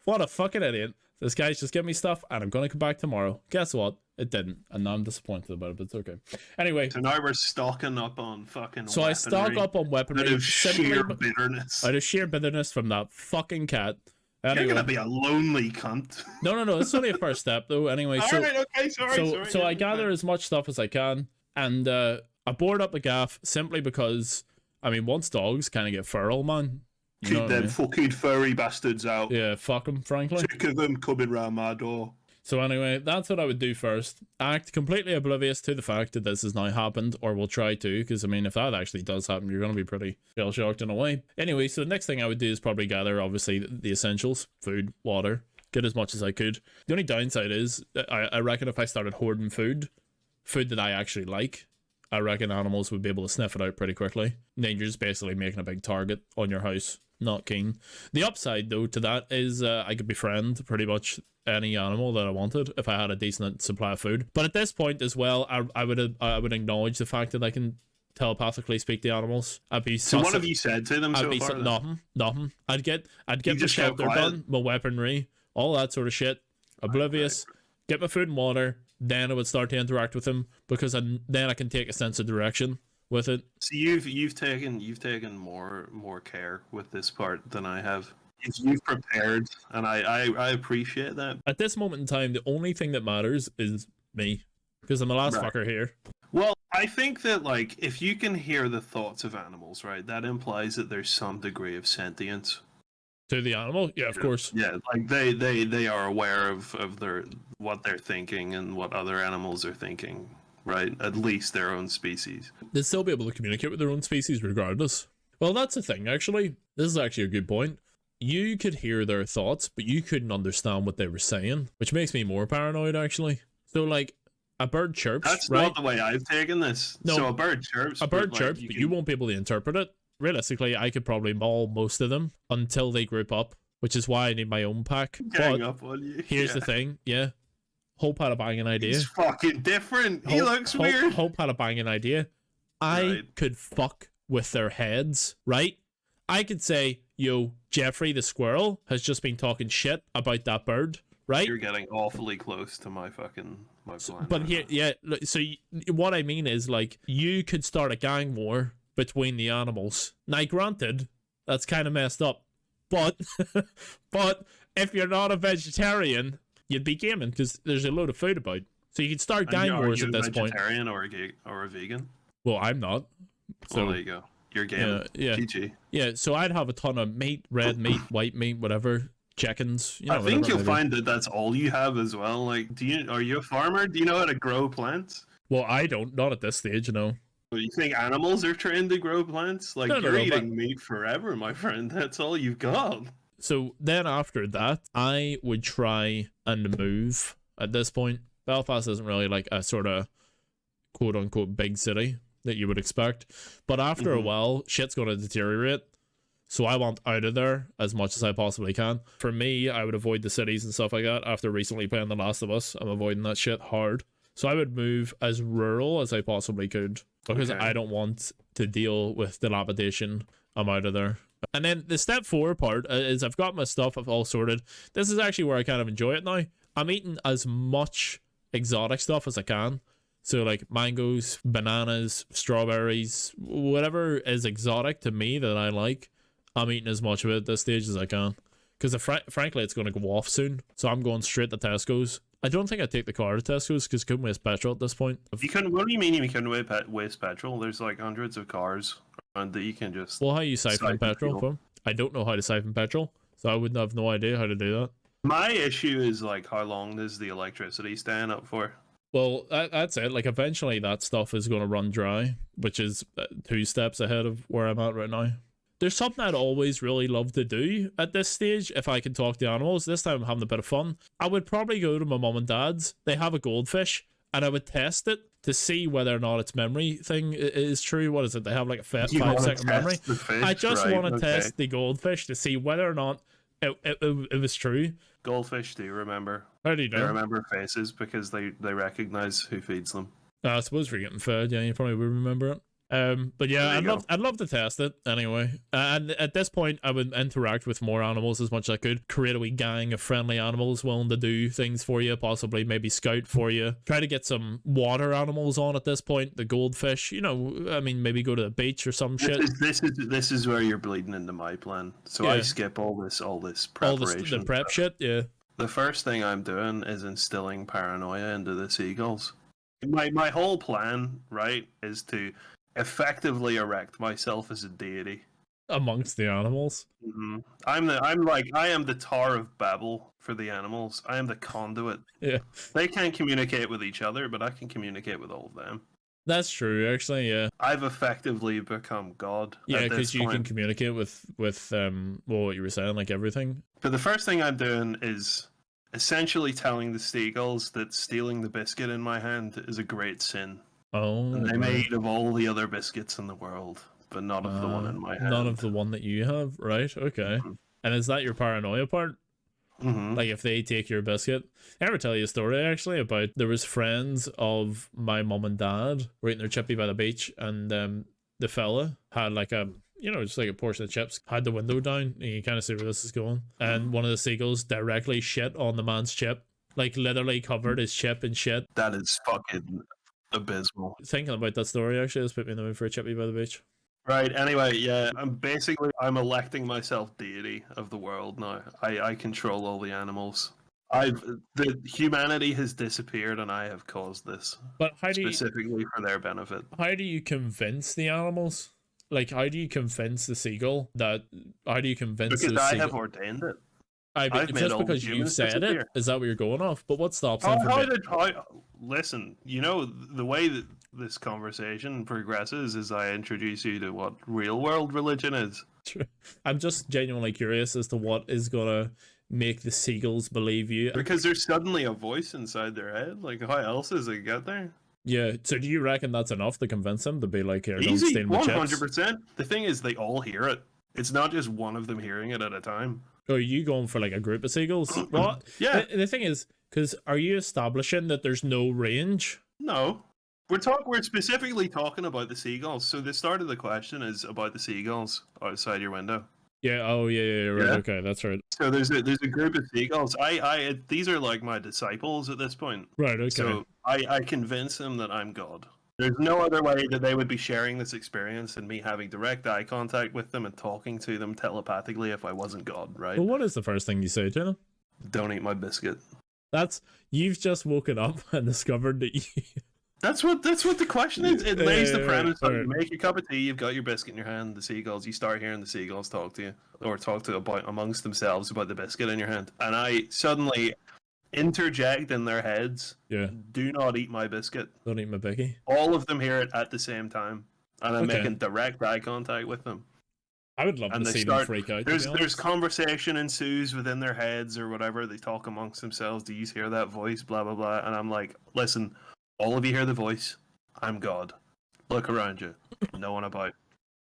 What a fucking idiot. This guy's just giving me stuff and I'm going to come back tomorrow. Guess what? It didn't. And now I'm disappointed about it, but it's okay. Anyway. So now we're stocking up on fucking So weaponry. I stock up on weaponry. Out of sheer bitterness. Out of sheer bitterness from that fucking cat. Anyway. You're going to be a lonely cunt. No. It's only a first step, though. Anyway. Alright, okay, sorry. So I gather as much stuff as I can. And I board up the gaff simply because, I mean, once dogs kind of get feral, man. You keep them fucking furry bastards out. Yeah, fuck them, frankly. Sick of them coming round my door. So anyway, that's what I would do first. Act completely oblivious to the fact that this has now happened, or will try to, because I mean, if that actually does happen, you're going to be pretty shell-shocked in a way. Anyway, so the next thing I would do is probably gather, obviously, the essentials. Food, water, get as much as I could. The only downside is, I reckon if I started hoarding food that I actually like, I reckon animals would be able to sniff it out pretty quickly. And then you're just basically making a big target on your house. Not keen. The upside, though, to that is I could befriend pretty much any animal that I wanted if I had a decent supply of food. But at this point as well, I would acknowledge the fact that I can telepathically speak to animals. I'd be so what have you said to them so far? Nothing. I'd get the shelter done, my weaponry, all that sort of shit. Oblivious. Get my food and water. Then I would start to interact with them because then I can take a sense of direction with it. So you've taken more care with this part than I have. You've prepared, and I appreciate that. At this moment in time, the only thing that matters is me, because I'm the last fucker here. Well, I think that like if you can hear the thoughts of animals, right, that implies that there's some degree of sentience to the animal. Yeah, of course. Yeah, like they are aware of what they're thinking and what other animals are thinking. Right, at least their own species. They'd still be able to communicate with their own species regardless. Well, that's the thing, actually. This is actually a good point. You could hear their thoughts, but you couldn't understand what they were saying, which makes me more paranoid, actually. So, like, a bird chirps, That's right? not the way I've taken this. No, so a bird chirps. But you won't be able to interpret it. Realistically, I could probably maul most of them until they group up, which is why I need my own pack. Gang up on you. Here's the thing, Hope had a banging idea. He's fucking different. He looks weird. Hope had a banging idea. I could fuck with their heads, right? I could say, yo, Jeffrey the squirrel has just been talking shit about that bird, right? You're getting awfully close to my plan. But here, so what I mean is, like, you could start a gang war between the animals. Now, granted, that's kind of messed up, but if you're not a vegetarian, you'd be gaming because there's a load of food about. So you could start gang wars at this point. Are you a vegetarian or a vegan? Well, I'm not. So there you go. You're gaming. Yeah. GG. Yeah, so I'd have a ton of meat, red meat, white meat, whatever, chickens. You know, I think you'll find that that's all you have as well. Like, are you a farmer? Do you know how to grow plants? Well, I don't. Not at this stage, you know. You think animals are trained to grow plants? Like, you're eating meat forever, my friend. That's all you've got. So then after that, I would try and move at this point. Belfast isn't really like a sort of quote-unquote big city that you would expect. But after a while, shit's going to deteriorate. So I want out of there as much as I possibly can. For me, I would avoid the cities and stuff like that. After recently playing The Last of Us, I'm avoiding that shit hard. So I would move as rural as I possibly could. Because I don't want to deal with dilapidation. I'm out of there. And then the step 4 part is I've got my stuff, I've all sorted. This is actually where I kind of enjoy it now. I'm eating as much exotic stuff as I can. So like mangoes, bananas, strawberries, whatever is exotic to me that I like, I'm eating as much of it at this stage as I can. Because frankly, it's going to go off soon. So I'm going straight to Tesco's. I don't think I'd take the car to Tesco's because I couldn't waste petrol at this point. You couldn't, what do you mean you couldn't waste petrol? There's like hundreds of cars around that you can just... Well, how are you siphoning petrol from? I don't know how to siphon petrol, so I wouldn't have no idea how to do that. My issue is like, how long does the electricity stand up for? Well, that's it. Like, eventually that stuff is going to run dry, which is 2 steps ahead of where I'm at right now. There's something I'd always really love to do at this stage if I can talk to animals. This time I'm having a bit of fun. I would probably go to my mum and dad's. They have a goldfish, and I would test it to see whether or not its memory thing is true. What is it? They have like a 5-second memory. I just want to test the goldfish to see whether or not it was true. Goldfish do remember. How do you know? They remember faces because they recognize who feeds them. I suppose if you're getting fed, yeah, you probably would remember it. But yeah, There you I'd love to test it anyway. And at this point, I would interact with more animals as much as I could. Create a wee gang of friendly animals willing to do things for you, possibly maybe scout for you. Try to get some water animals on at this point. The goldfish, you know, I mean, maybe go to the beach or some shit. This is where you're bleeding into my plan. So I skip all this preparation. The prep shit, yeah. The first thing I'm doing is instilling paranoia into the seagulls. My whole plan, right, is to effectively erect myself as a deity Amongst the animals. Mm-hmm. I am the Tower of Babel for the animals. I am the conduit. Yeah, they can't communicate with each other, but I can communicate with all of them. That's true, actually. Yeah, I've effectively become God. Yeah, because you can communicate with what you were saying, like everything. But the first thing I'm doing is essentially telling the seagulls that stealing the biscuit in my hand is a great sin. Oh, and they may eat of all the other biscuits in the world, but not of the one in my hand. None of the one that you have, right? Okay. Mm-hmm. And is that your paranoia part? Mm-hmm. Like if they take your biscuit? I ever tell you a story actually about there was friends of my mum and dad were eating their chippy by the beach, and the fella had like a just like a portion of chips, had the window down, and you kind of see where this is going. And one of the seagulls directly shit on the man's chip, like literally covered his chip in shit. That is fucking abysmal. Thinking about that story actually has put me in the mood for a chippy by the beach. Right, anyway, yeah, I'm electing myself deity of the world now. I control all the animals. The humanity has disappeared and I have caused this. But specifically for their benefit. How do you convince the animals? Like, how do you convince the seagull that? How do you convince? Because I have ordained it. Just because you said it, is that what you're going off? But what stops them from listen, the way that this conversation progresses is I introduce you to what real world religion is. I'm just genuinely curious as to what is gonna make the seagulls believe you. Because there's suddenly a voice inside their head. Like, how else does it get there? Yeah, so do you reckon that's enough to convince them to be like, here, don't Easy, steal my chips? 100%. The thing is, they all hear it. It's not just one of them hearing it at a time. Oh, are you going for like a group of seagulls? What? Yeah. The thing is, because are you establishing that there's no range? No. We're specifically talking about the seagulls. So the start of the question is about the seagulls outside your window. Yeah. Oh, yeah. Right. Yeah. Okay, that's right. So there's a group of seagulls. These are like my disciples at this point. Right. Okay. So I convince them that I'm God. There's no other way that they would be sharing this experience than me having direct eye contact with them and talking to them telepathically if I wasn't God, right? Well, what is the first thing you say to them? Don't eat my biscuit. You've just woken up and discovered that you... That's what the question is. It lays the premise of you make your cup of tea, you've got your biscuit in your hand, the seagulls, you start hearing the seagulls talk to you, or talk to about amongst themselves about the biscuit in your hand. And I suddenly interject in their heads, do not eat my biscuit. Don't eat my biggie. All of them hear it at the same time. And I'm making direct eye contact with them. I would love to see them freak out. There's conversation ensues within their heads or whatever. They talk amongst themselves. Do you hear that voice? Blah, blah, blah. And I'm like, listen, all of you hear the voice. I'm God. Look around you. No one about.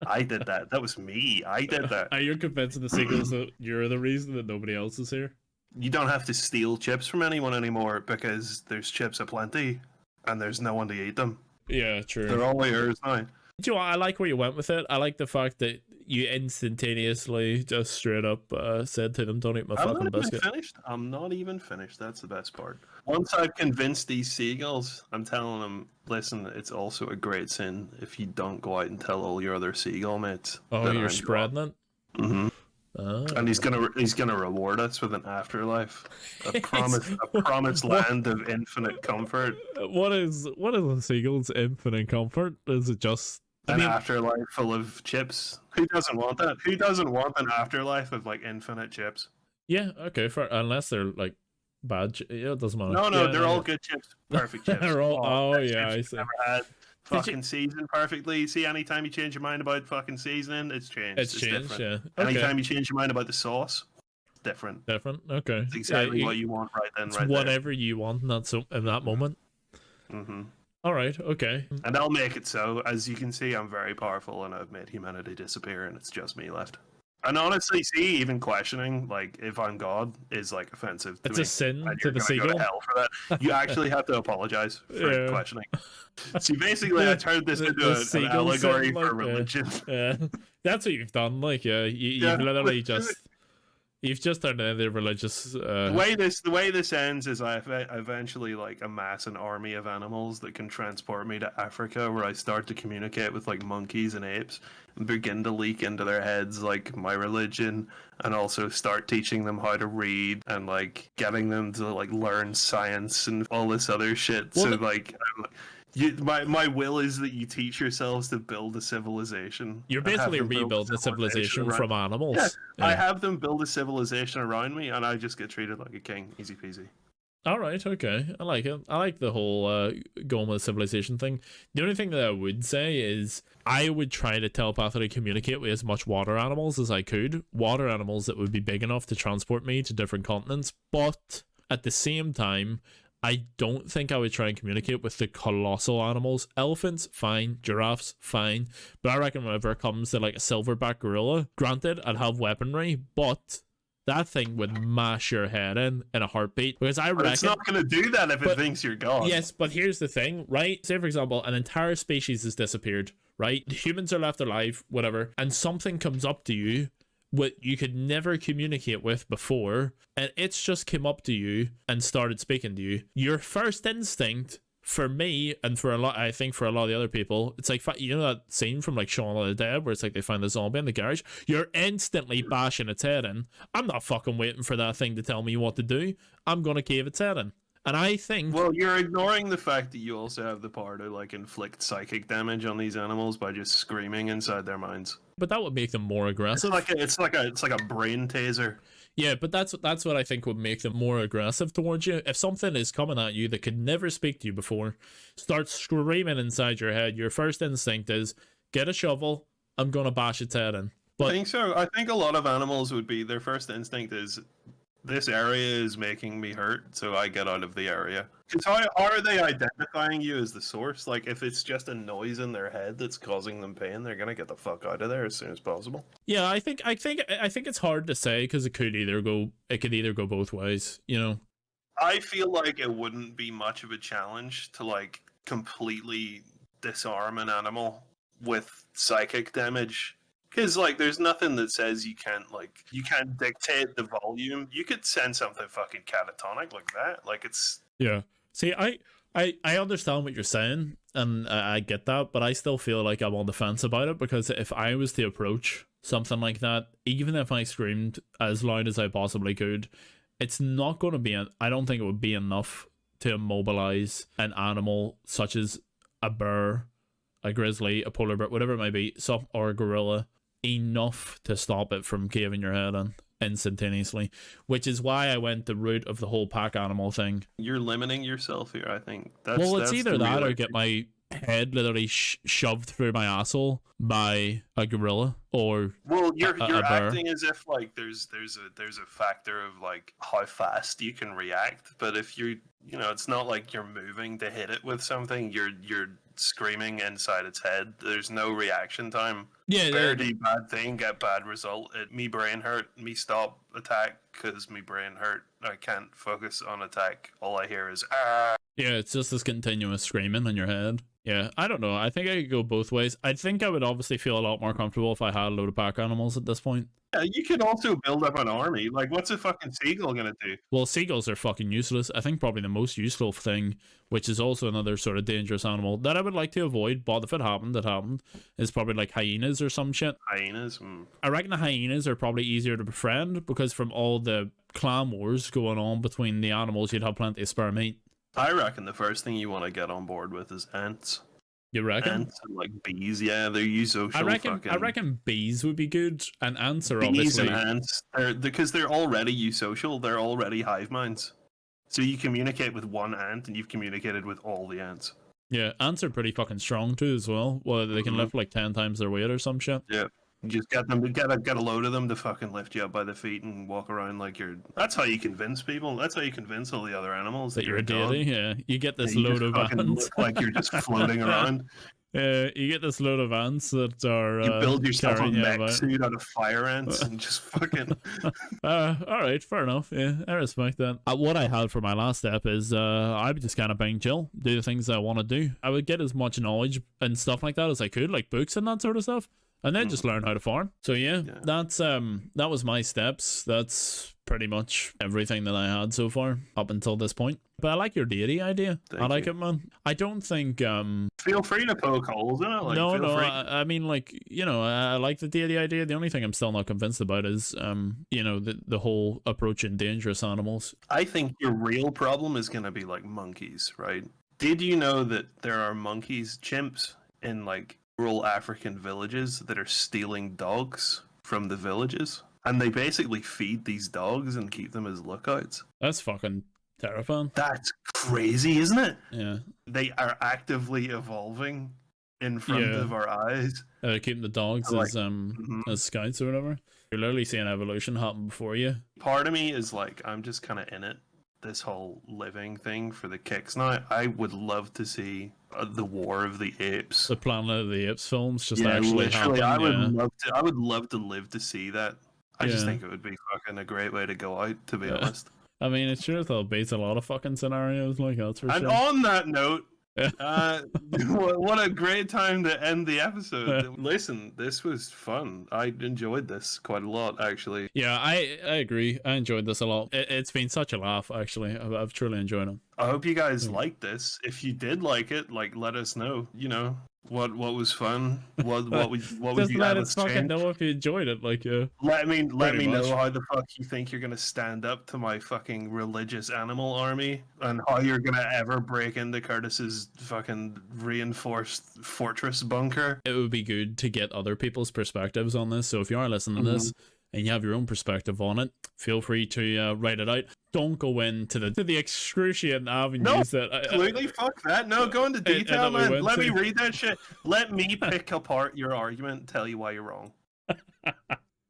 I did that. That was me. I did that. You're convincing the seagulls that you're the reason that nobody else is here? You don't have to steal chips from anyone anymore because there's chips aplenty and there's no one to eat them. Yeah, true. They're all yours now. Do you know what? I like where you went with it. I like the fact that you instantaneously just straight up said to them, don't eat my fucking biscuit. I'm not even finished. That's the best part. Once I've convinced these seagulls, I'm telling them, listen, it's also a great sin if you don't go out and tell all your other seagull mates. Oh, you're spreading it? Mm-hmm. Oh. And he's gonna reward us with an afterlife, a promised land of infinite comfort. What is the seagull's infinite comfort? Is it just an afterlife full of chips? Who doesn't want that? Who doesn't want an afterlife of like infinite chips? Yeah, okay, unless they're like bad. Yeah, it doesn't matter. No, they're all good chips, perfect chips. They're all. I see. Never had. Fucking season perfectly. See, anytime you change your mind about fucking seasoning, it's changed. It's changed, different. Yeah. Okay. Anytime you change your mind about the sauce, different. Okay. It's exactly what you want right then, it's right whatever you want in that moment. Mm-hmm. All right, okay. And I'll make it so. As you can see, I'm very powerful and I've made humanity disappear and it's just me left. And honestly, see, even questioning, like, if I'm God, is, like, offensive to It's me. a sin And to you're the gonna go to seagull. hell for that. You actually have to apologize for Yeah. questioning. See, basically, I turned this into an seagull allegory sin, like, for religion. that's what you've done. Like, you've Yeah, literally you've just turned into a religious. the way this ends is I eventually like amass an army of animals that can transport me to Africa, where I start to communicate with like monkeys and apes and begin to leak into their heads like my religion, and also start teaching them how to read and like getting them to like learn science and all this other shit. Well, So like. My will is that you teach yourselves to build a civilization. You're and have basically them build rebuilding a civilization from animals. Yeah, I have them build a civilization around me, and I just get treated like a king. Easy peasy. All right, okay, I like it. I like the whole going with civilization thing. The only thing that I would say is I would try to telepathically communicate with as much water animals as I could. Water animals that would be big enough to transport me to different continents, but at the same time, I don't think I would try and communicate with the colossal animals. Elephants, fine. Giraffes, fine. But I reckon whenever it comes to like a silverback gorilla, granted, I'd have weaponry, but that thing would mash your head in a heartbeat. Because I reckon it's not going to do that if it thinks you're God. Yes, but here's the thing, right? Say, for example, an entire species has disappeared, right? The humans are left alive, whatever, and something comes up to you what you could never communicate with before, and it's just came up to you and started speaking to you. Your first instinct, for me and for a lot, I think for a lot of the other people, it's like, you know that scene from like Shaun of the Dead where it's like they find the zombie in the garage? You're instantly bashing its head in. I'm not fucking waiting for that thing to tell me what to do. I'm gonna cave its head in. And I think... Well, you're ignoring the fact that you also have the power to like inflict psychic damage on these animals by just screaming inside their minds. But that would make them more aggressive. It's like a brain taser. Yeah, but that's what I think would make them more aggressive towards you. If something is coming at you that could never speak to you before, start screaming inside your head, your first instinct is, get a shovel, I'm gonna bash its head in. But I think so. I think a lot of animals would be, their first instinct is, this area is making me hurt, so I get out of the area. Because how are they identifying you as the source? Like, if it's just a noise in their head that's causing them pain, they're gonna get the fuck out of there as soon as possible. Yeah, I think it's hard to say because it could either go both ways, you know. I feel like it wouldn't be much of a challenge to like completely disarm an animal with psychic damage. Because like, there's nothing that says you can't dictate the volume. You could send something fucking catatonic like that. Like, it's... Yeah. See, I understand what you're saying, and I get that, but I still feel like I'm on the fence about it, because if I was to approach something like that, even if I screamed as loud as I possibly could, it's not going to be... I don't think it would be enough to immobilize an animal such as a bear, a grizzly, a polar bear, whatever it might be, or a gorilla, enough to stop it from caving your head in instantaneously, which is why I went the route of the whole pack animal thing. You're limiting yourself here, I think. It's either that or get my head literally shoved through my asshole by a gorilla or you're a acting as if like there's a factor of like how fast you can react, but if it's not like you're moving to hit it with something, you're screaming inside its head. There's no reaction time. Bear do bad thing, get bad result. Me brain hurt, me stop attack because me brain hurt. I can't focus on attack. All I hear is ah. Yeah, it's just this continuous screaming in your head. Yeah, I don't know. I think I could go both ways. I think I would obviously feel a lot more comfortable if I had a load of pack animals at this point. Yeah, you could also build up an army. Like, what's a fucking seagull gonna do? Well, seagulls are fucking useless. I think probably the most useful thing, which is also another sort of dangerous animal that I would like to avoid, but if it happened, is probably like hyenas or some shit. Hyenas? I reckon the hyenas are probably easier to befriend because from all the clan wars going on between the animals, you'd have plenty of spare meat. I reckon the first thing you want to get on board with is ants. You reckon? Ants and like bees, yeah, they're social. I reckon bees would be good, and ants are bees obviously... and ants, because they're already eusocial, they're already hive minds. So you communicate with one ant, and you've communicated with all the ants. Yeah, ants are pretty fucking strong too as well. Well, they can lift like 10 times their weight or some shit. Yeah. You just get a load of them to fucking lift you up by the feet and walk around like you're... That's how you convince people. That's how you convince all the other animals that you're a deity. Yeah, you get this load of ants. Look like you're just floating around. You get this load of ants that are You build yourself a carrying you mech about. suit out of fire ants and just fucking. All right, fair enough. Yeah, I respect that. What I had for my last step is I would just kind of bang chill, do the things I want to do. I would get as much knowledge and stuff like that as I could, like books and that sort of stuff, and then just learn how to farm. So yeah, that's that was my steps. That's pretty much everything that I had so far up until this point. But I like your deity idea. I like it, man. I don't think Feel free to poke holes in it. Like, no, feel free. I mean, like, you know, I like the deity idea. The only thing I'm still not convinced about is you know, the whole approaching dangerous animals. I think your real problem is going to be like monkeys, right? Did you know that there are monkeys, chimps in like rural African villages that are stealing dogs from the villages? And they basically feed these dogs and keep them as lookouts. That's fucking terrifying. That's crazy, isn't it? Yeah. They are actively evolving in front of our eyes. Keeping the dogs Like, as scouts or whatever. You're literally seeing evolution happen before you. Part of me is like, I'm just kind of in it. This whole living thing for the kicks now. I would love to see the War of the Apes. The Planet of the Apes films just Yeah, actually literally, happen. I would love to live to see that. I just think it would be fucking a great way to go out, to be honest. I mean, it sure they'll beat a lot of fucking scenarios like that for And sure. on that note, what a great time to end the episode. Listen, this was fun. I enjoyed this quite a lot, actually. Yeah, I agree. I enjoyed this a lot. It's been such a laugh, actually. I've truly enjoyed it. I hope you guys liked this. If you did like it, like, let us know. You know, what was fun? What would Just you let have us us fucking change? know if you enjoyed it. Like, Let me Pretty much. know how the fuck you think you're gonna stand up to my fucking religious animal army, and how you're gonna ever break into Curtis's fucking reinforced fortress bunker. it would be good to get other people's perspectives on this. So if you are listening to this and you have your own perspective on it, feel free to write it out. Don't go into the excruciating avenues that Absolutely, fuck that. No, go into that detail, we man. went Let me to. read that shit. Let me pick apart your argument and tell you why you're wrong.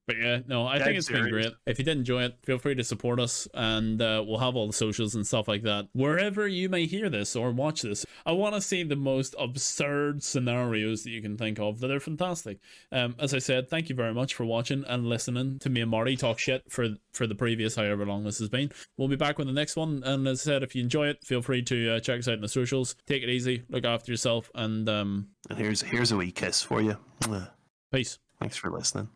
But yeah, no, I Dead think it's been serious. great. If you did enjoy it, feel free to support us, and we'll have all the socials and stuff like that wherever you may hear this or watch this. I want to see the most absurd scenarios that you can think of that are fantastic. As I said, thank you very much for watching and listening to me and Marty talk shit for the previous however long this has been. We'll be back with the next one, and as I said, if you enjoy it, feel free to check us out on the socials. Take it easy, look after yourself, and And here's a wee kiss for you. peace. Thanks for listening.